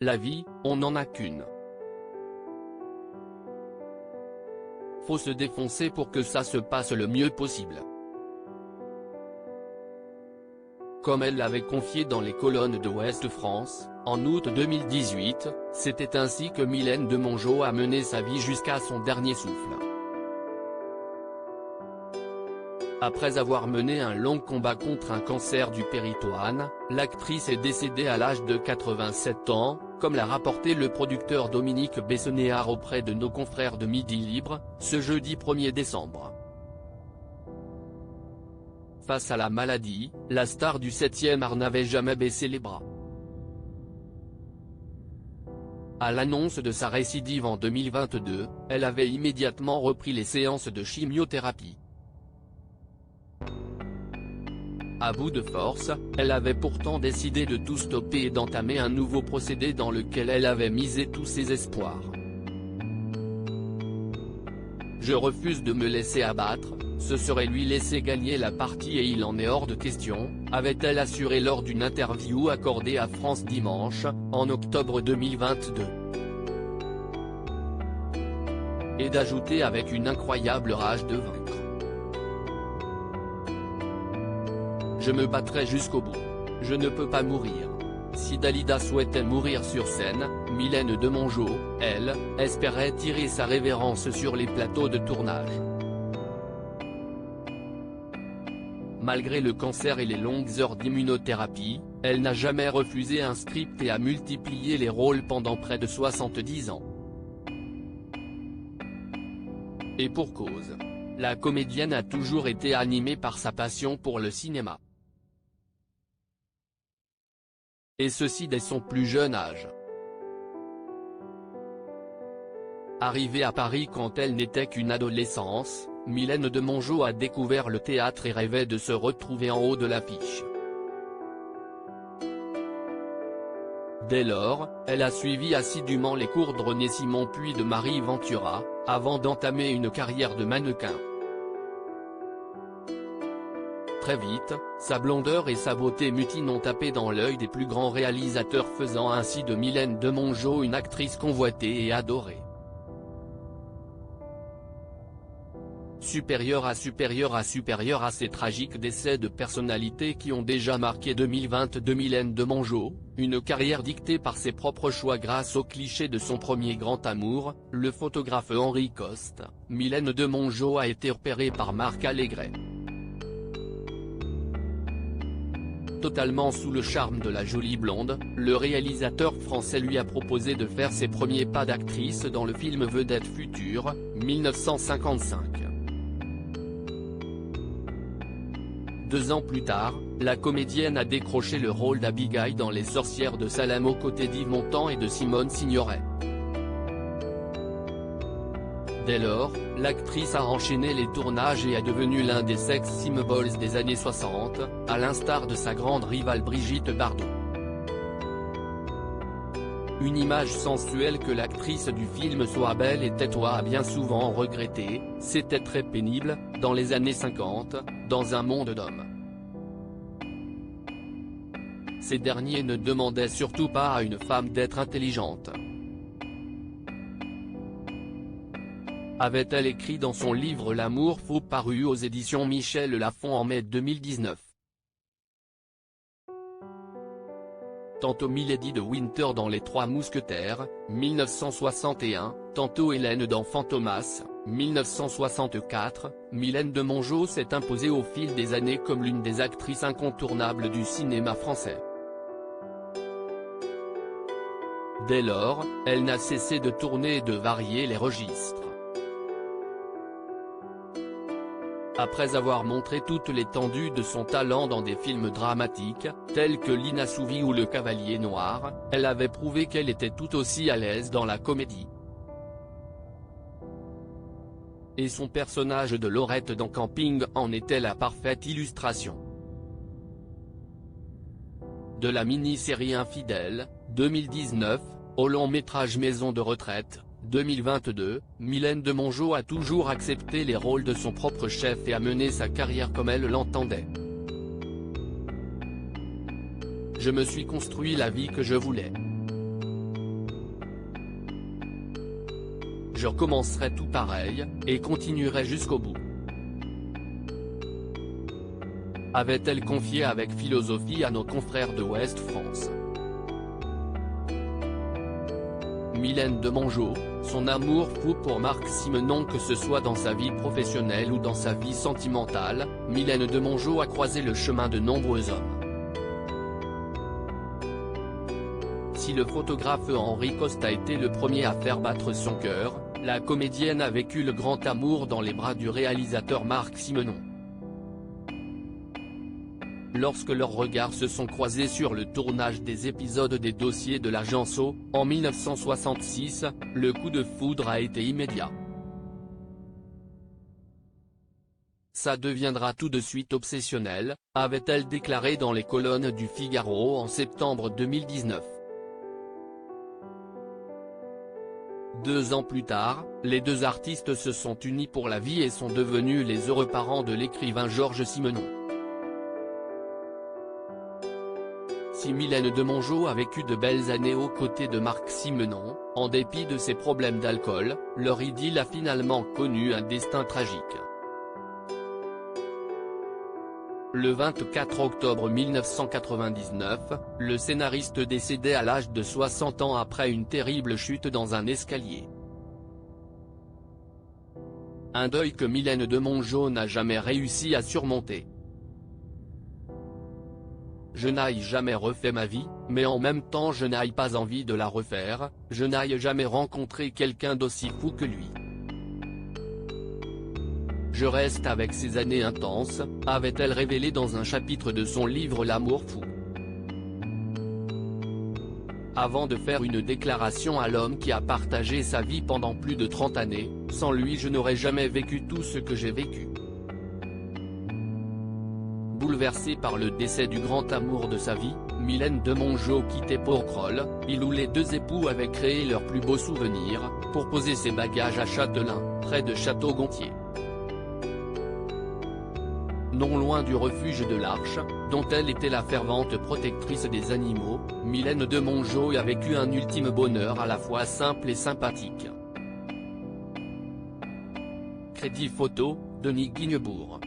La vie, on n'en a qu'une. Faut se défoncer pour que ça se passe le mieux possible. Comme elle l'avait confié dans les colonnes de Ouest France, en août 2018, c'était ainsi que Mylène Demongeot a mené sa vie jusqu'à son dernier souffle. Après avoir mené un long combat contre un cancer du péritoine, l'actrice est décédée à l'âge de 87 ans, comme l'a rapporté le producteur Dominique Bessonéard auprès de nos confrères de Midi Libre, ce jeudi 1er décembre. Face à la maladie, la star du 7e art n'avait jamais baissé les bras. À l'annonce de sa récidive en 2022, elle avait immédiatement repris les séances de chimiothérapie. À bout de force, elle avait pourtant décidé de tout stopper et d'entamer un nouveau procédé dans lequel elle avait misé tous ses espoirs. Je refuse de me laisser abattre, ce serait lui laisser gagner la partie et il en est hors de question, avait-elle assuré lors d'une interview accordée à France Dimanche, en octobre 2022. Et d'ajouter avec une incroyable rage de vaincre. Je me battrai jusqu'au bout. Je ne peux pas mourir. Si Dalida souhaitait mourir sur scène, Mylène Demongeot, elle, espérait tirer sa révérence sur les plateaux de tournage. Malgré le cancer et les longues heures d'immunothérapie, elle n'a jamais refusé un script et a multiplié les rôles pendant près de 70 ans. Et pour cause. La comédienne a toujours été animée par sa passion pour le cinéma. Et ceci dès son plus jeune âge. Arrivée à Paris quand elle n'était qu'une adolescence, Mylène Demongeot a découvert le théâtre et rêvait de se retrouver en haut de l'affiche. Dès lors, elle a suivi assidûment les cours de René Simon puis de Marie Ventura, avant d'entamer une carrière de mannequin. Très vite, sa blondeur et sa beauté mutine ont tapé dans l'œil des plus grands réalisateurs, faisant ainsi de Mylène Demongeot une actrice convoitée et adorée. Supérieure à ces tragiques décès de personnalités qui ont déjà marqué 2022 Mylène Demongeot, une carrière dictée par ses propres choix grâce au cliché de son premier grand amour, le photographe Henri Coste, Mylène Demongeot a été repérée par Marc Allégret. Totalement sous le charme de la jolie blonde, le réalisateur français lui a proposé de faire ses premiers pas d'actrice dans le film Vedette Future, 1955. 2 ans plus tard, la comédienne a décroché le rôle d'Abigail dans Les Sorcières de Salem aux côtés d'Yves Montand et de Simone Signoret. Dès lors, l'actrice a enchaîné les tournages et est devenue l'un des sex symbols des années 60, à l'instar de sa grande rivale Brigitte Bardot. Une image sensuelle que l'actrice du film Sois belle et tais-toi a bien souvent regretté, c'était très pénible, dans les années 50, dans un monde d'hommes. Ces derniers ne demandaient surtout pas à une femme d'être intelligente. Avait-elle écrit dans son livre L'amour faux paru aux éditions Michel Lafon en mai 2019. Tantôt Milady de Winter dans Les Trois Mousquetaires, 1961, tantôt Hélène dans Fantomas, 1964, Mylène Demongeot s'est imposée au fil des années comme l'une des actrices incontournables du cinéma français. Dès lors, elle n'a cessé de tourner et de varier les registres. Après avoir montré toute l'étendue de son talent dans des films dramatiques, tels que L'Inassouvi ou Le Cavalier Noir, elle avait prouvé qu'elle était tout aussi à l'aise dans la comédie. Et son personnage de Laurette dans Camping en était la parfaite illustration. De la mini-série Infidèle, 2019, au long-métrage Maison de retraite, 2022, Mylène Demongeot a toujours accepté les rôles de son propre chef et a mené sa carrière comme elle l'entendait. Je me suis construit la vie que je voulais. je recommencerai tout pareil, et continuerai jusqu'au bout. Avait-elle confié avec philosophie à nos confrères de Ouest France. Mylène Demongeot, son amour fou pour Marc Simenon, que ce soit dans sa vie professionnelle ou dans sa vie sentimentale, Mylène Demongeot a croisé le chemin de nombreux hommes. Si le photographe Henri Coste a été le premier à faire battre son cœur, la comédienne a vécu le grand amour dans les bras du réalisateur Marc Simenon. Lorsque leurs regards se sont croisés sur le tournage des épisodes des Dossiers de l'Agence O, en 1966, le coup de foudre a été immédiat. Ça deviendra tout de suite obsessionnel, avait-elle déclaré dans les colonnes du Figaro en septembre 2019. 2 ans plus tard, les deux artistes se sont unis pour la vie et sont devenus les heureux parents de l'écrivain Georges Simenon. Si Mylène Demongeot a vécu de belles années aux côtés de Marc Simenon, en dépit de ses problèmes d'alcool, leur idylle a finalement connu un destin tragique. Le 24 octobre 1999, le scénariste décédait à l'âge de 60 ans après une terrible chute dans un escalier. Un deuil que Mylène Demongeot n'a jamais réussi à surmonter. Je n'ai jamais refait ma vie, mais en même temps je n'ai pas envie de la refaire, je n'ai jamais rencontré quelqu'un d'aussi fou que lui. Je reste avec ces années intenses, avait-elle révélé dans un chapitre de son livre L'amour fou. Avant de faire une déclaration à l'homme qui a partagé sa vie pendant plus de 30 années, sans lui je n'aurais jamais vécu tout ce que j'ai vécu. Bouleversée par le décès du grand amour de sa vie, Mylène Demongeot quittait Porquerolles, île où les deux époux avaient créé leurs plus beaux souvenirs, pour poser ses bagages à Châtelain, près de Château-Gontier. Non loin du refuge de l'Arche, dont elle était la fervente protectrice des animaux, Mylène Demongeot a vécu un ultime bonheur à la fois simple et sympathique. Crédit photo, Denis Guignebourg.